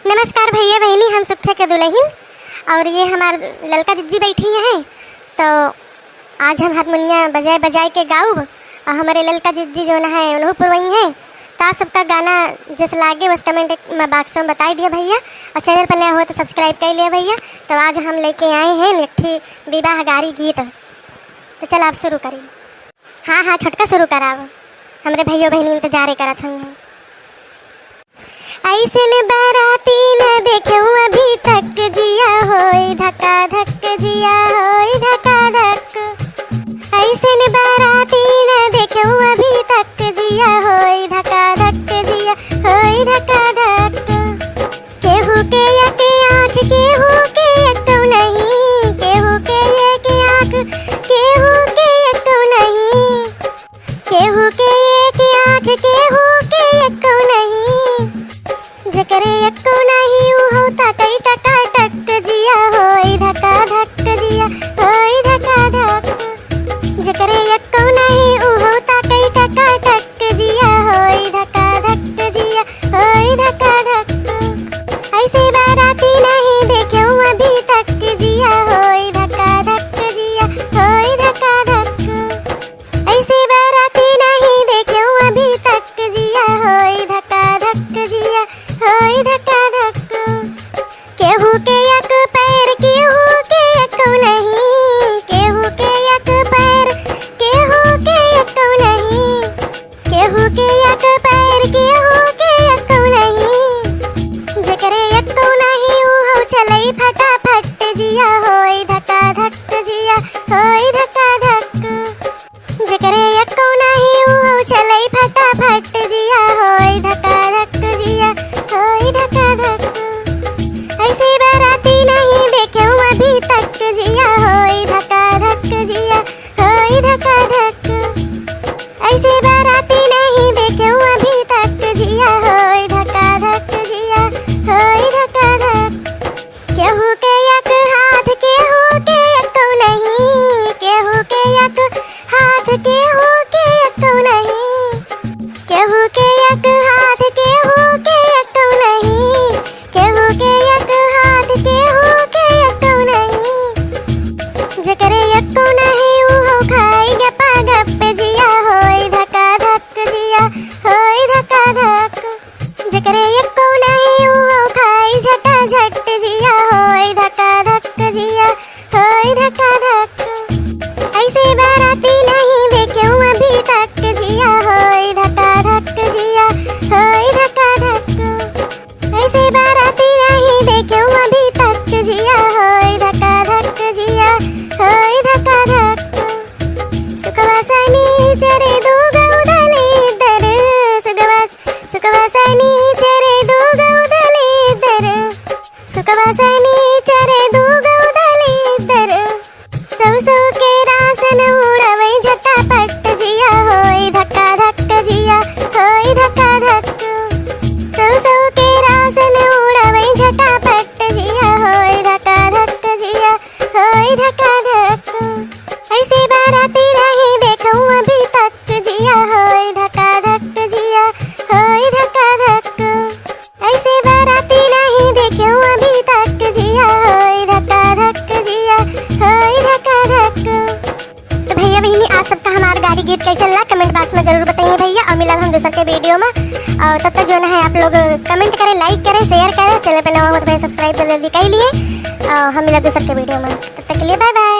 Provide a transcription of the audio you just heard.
नमस्कार भैया बहनी, हम सुख्या के दुल्हन और ये हमारे ललका जिज्जी बैठी हैं। तो आज हम हारमोनिया बजाए बजाए के गाऊब और हमारे ललका जिज्जी जो है उन्होंने पुरवई हैं। तो आप सबका गाना जैसे लागे बस कमेंट में बॉक्स में बता दिया भैया, और चैनल पर नया हो तो सब्सक्राइब कर लिया भैया। तो आज हम लेके आए हैं निठी विवाह गारी गीत। तो चल आप शुरू करिए। हाँ छोटका शुरू कराओ, हमारे भैया बहनी इंतजार करत हैं। ऐसे ने बाराती न देखे अभी तक, जिया होई धक्का धक, जिया होई धक्का धक। ऐसे ने बाराती न देखे अभी तक, जिया होई धक्का धक, जिया होई धक्का धक। केहू के एक आँख, केहू के एक नहीं, केहू के एक आँख, केहू के एक नहीं, केहू के एक आँख, केहू के एक नहीं। जकरे एको नहीं उ होता कई टका टक, जिया होई धक्का धक, जिया होई धक्का धक। जकरे एको नहीं उ होता कई टका टक, जिया होई धक्का धक, जिया होई धक्का धक। ऐसे बाराती नहीं देखे अभी तक, जिया होई धक्का धक, जिया होई धक्का धक। ऐसे बाराती नहीं देखे अभी तक, जिया होई धक्का धक, जिया होई धक्का धक। केहू के एक पैर, केहू के एक नहीं, केहू के एक पैर, केहू के एक नहीं, केहू के एक पैर, केहू के एक नहीं। जकरे एक नहीं उ हो चलई फटाफट, जिया होई धक्का धक, जिया होई धक्का धक। जकरे एक नहीं उ हो चलई फटाफट, जिया होई धक्का धक, जिया होई धक्का धक। ऐसे बाराती नहीं देखे अभी तक, जिया होई धक्का धक, जिया होई धक्का धक। ऐसे बाराती नहीं देखे अभी तक, जिया होई धक्का धक, जिया होई धक्का धक। केहू के एक हाथ, केहू के एक नहीं, केहू के एक हाथ, केहू के एक नहीं, केहू के एक हाथ, केहू के एक नहीं, केहू के एक हाथ, केहू के एक नहीं। जकरे एक नहीं उ हो खाई गपा गप, जिया होई धक्का धक, जिया होई धक्का धक। जकरे एक नहीं उ हो खाई झटा झट, जिया होई धक्का धक, जिया होई धक्का धक। ऐसे बाराती नहीं देखे अभी तक, जिया होई धक्का धक, जिया होई धक्का धक। ऐसे बाराती नहीं देखे अभी तक, जिया होई धक्का धक, जिया होई धक्का धक। सुखवासनी चरे दूगा उदले दर, सुखवासनी चरे दूगा उदले दर, सुखवासनी चरे दूगा उदले दर। सौ के रासन उड़ावे झटापट, जिया होई धक्का धक, जिया होई धक्का धक। सौ के रासन उड़ावे झटापट, जिया होई धक्का धक, जिया होई धक्का धक। ऐसे बाराती नहीं देखूं अभी तक, जिया होई धक्का धक, जिया होई धक्का धक। ऐसे बाराती नहीं देखूं अभी तक, जिया होई धक्का धक, जिया होई धक्का धक। तो भैया बहनी, आप सबका हमारा गाड़ी गीत कैसे लगा कमेंट बॉक्स में जरूर बताइए भैया। और मिला हम दूसरे के वीडियो में, और तब तक जो है आप लोग कमेंट करें, लाइक करें, शेयर करें, चैनल पर नया हो तो भाई सब्सक्राइब कर जल्दी कर लिए। और हम मिला दूसरे के वीडियो में, तब तक के लिए बाय बाय।